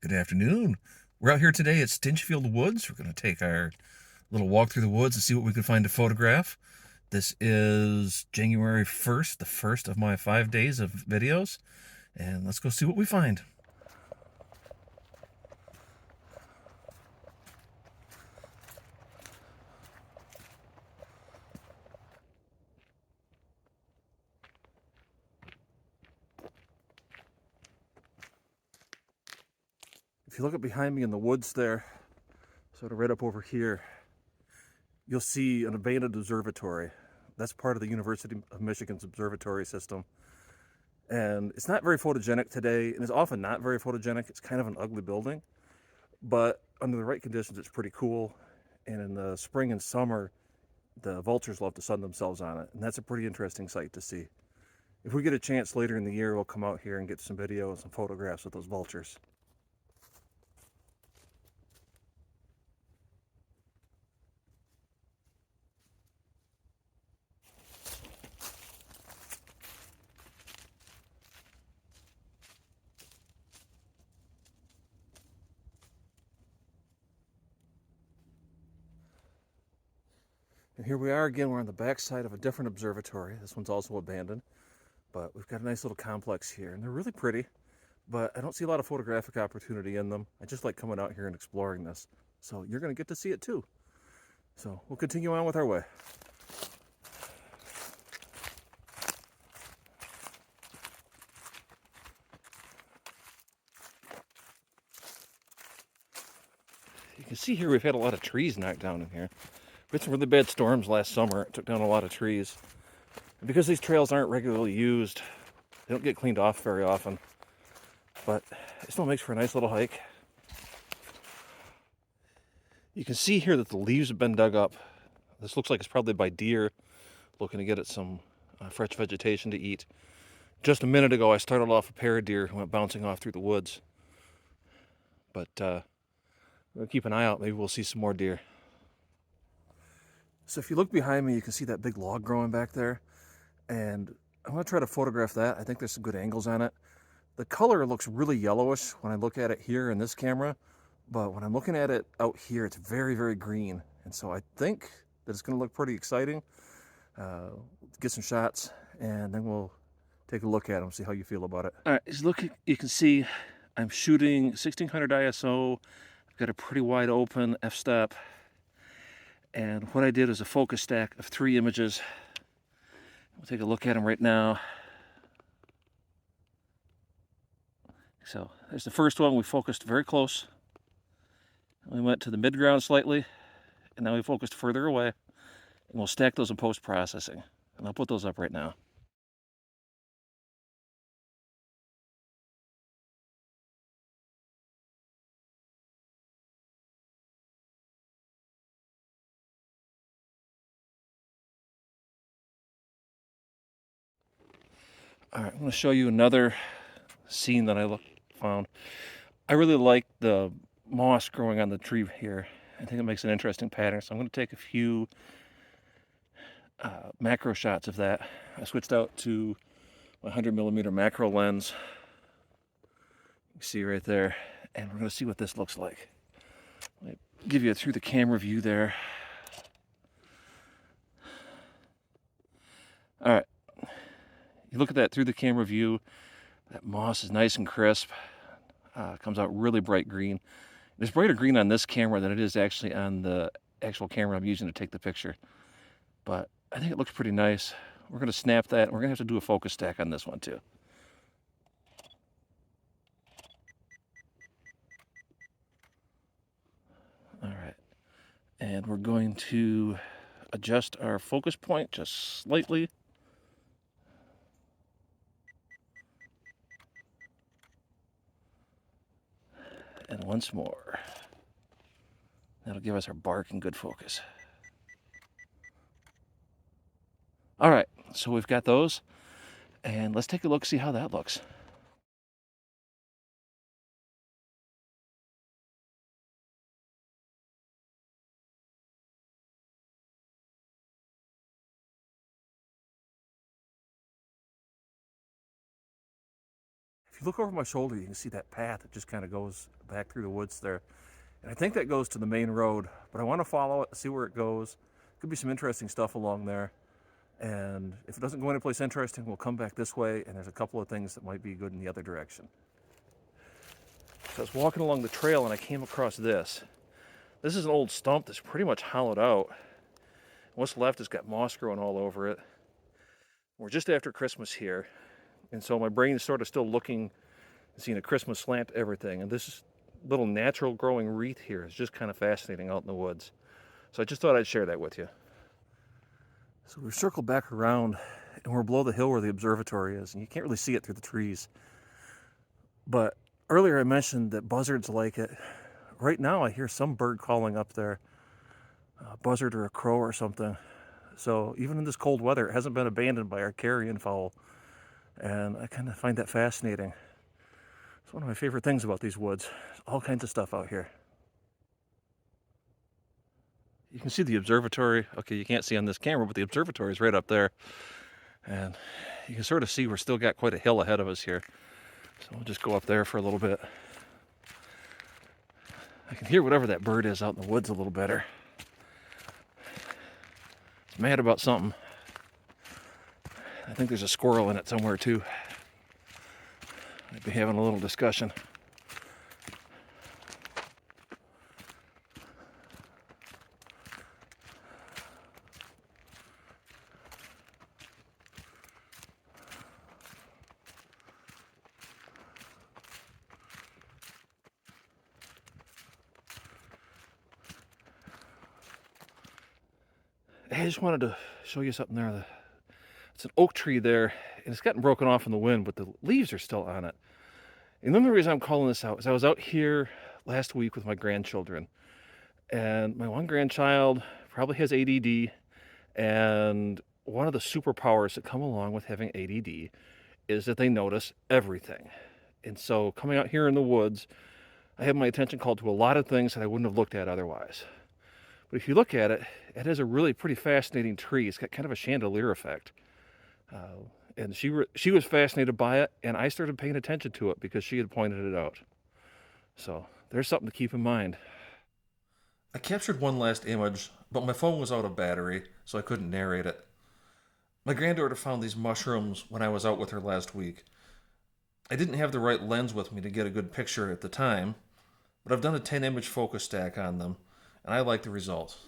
Good afternoon. We're out here today at Stinchfield Woods. We're going to take our little walk through the woods and see what we can find to photograph. This is January 1st, the first of my 5 days of videos. And let's go see what we find. If you look up behind me in the woods there, sort of right up over here, you'll see an abandoned observatory. That's part of the University of Michigan's observatory system. And it's not very photogenic today, and it's often not very photogenic. It's kind of an ugly building, but under the right conditions, it's pretty cool. And in the spring and summer, the vultures love to sun themselves on it, and that's a pretty interesting sight to see. If we get a chance later in the year, we'll come out here and get some video and some photographs of those vultures. And here we are again. We're on the back side of a different observatory. This one's also abandoned, but we've got a nice little complex here, and they're really pretty, but I don't see a lot of photographic opportunity in them. I just like coming out here and exploring this, so you're going to get to see it too. So we'll continue on with our way. You can see here we've had a lot of trees knocked down in here. We had some really bad storms last summer. It took down a lot of trees. And because these trails aren't regularly used, they don't get cleaned off very often. But it still makes for a nice little hike. You can see here that the leaves have been dug up. This looks like it's probably by deer looking to get at some fresh vegetation to eat. Just a minute ago, I started off a pair of deer who went bouncing off through the woods. But we'll keep an eye out. Maybe we'll see some more deer. So if you look behind me, you can see that big log growing back there. And I'm going to try to photograph that. I think there's some good angles on it. The color looks really yellowish when I look at it here in this camera, but when I'm looking at it out here, it's very, very green. And so I think that it's going to look pretty exciting. Get some shots, and then we'll take a look at them, see how you feel about it. All right, just look, you can see I'm shooting 1600 ISO. I've got a pretty wide open f-stop. And what I did is a focus stack of 3 images. We'll take a look at them right now. So there's the first one. We focused very close. We went to the mid-ground slightly, and now we focused further away. And we'll stack those in post-processing. And I'll put those up right now. All right, I'm going to show you another scene that I found. I really like the moss growing on the tree here. I think it makes an interesting pattern. So I'm going to take a few macro shots of that. I switched out to my 100mm macro lens. You see right there. And we're going to see what this looks like. I'll give you a through the camera view there. All right. You look at that through the camera view. That moss is nice and crisp. Comes out really bright green. It's brighter green on this camera than it is actually on the actual camera I'm using to take the picture. But I think it looks pretty nice. We're going to snap that. We're going to have to do a focus stack on this one too. All right. And we're going to adjust our focus point just slightly. And once more. That'll give us our bark in good focus. All right, so we've got those. And let's take a look, see how that looks. if you look over my shoulder, you can see that path that just kind of goes back through the woods there. And I think that goes to the main road, but I want to follow it, see where it goes. Could be some interesting stuff along there. And if it doesn't go anyplace interesting, we'll come back this way, and there's a couple of things that might be good in the other direction. So I was walking along the trail and I came across this. This is an old stump that's pretty much hollowed out. What's left has got moss growing all over it. We're just after Christmas here, and so my brain is sort of still looking and seeing a Christmas slant to everything. And this little natural growing wreath here is just kind of fascinating out in the woods. So I just thought I'd share that with you. So we've circled back around, and we're below the hill where the observatory is, and you can't really see it through the trees. But earlier I mentioned that buzzards like it. Right now I hear some bird calling up there, a buzzard or a crow or something. So even in this cold weather, it hasn't been abandoned by our carrion fowl, and I kind of find that fascinating. It's one of my favorite things about these woods. There's all kinds of stuff out here. You can see the observatory. Okay, you can't see on this camera, but the observatory is right up there. And you can sort of see we're still got quite a hill ahead of us here. So we'll just go up there for a little bit. I can hear whatever that bird is out in the woods a little better. It's mad about something. I think there's a squirrel in it somewhere too. Might be having a little discussion. I just wanted to show you something there. It's an oak tree there, and it's gotten broken off in the wind, but the leaves are still on it. And the only reason I'm calling this out is I was out here last week with my grandchildren, and my one grandchild probably has ADD, and one of the superpowers that come along with having ADD is that they notice everything. And so coming out here in the woods, I have my attention called to a lot of things that I wouldn't have looked at otherwise. But if you look at it, it has a really pretty fascinating tree. It's got kind of a chandelier effect. And she was fascinated by it, and I started paying attention to it because she had pointed it out. So there's something to keep in mind. I captured one last image, but my phone was out of battery, so I couldn't narrate it. My granddaughter found these mushrooms when I was out with her last week. I didn't have the right lens with me to get a good picture at the time, but I've done a 10-image focus stack on them, and I like the results.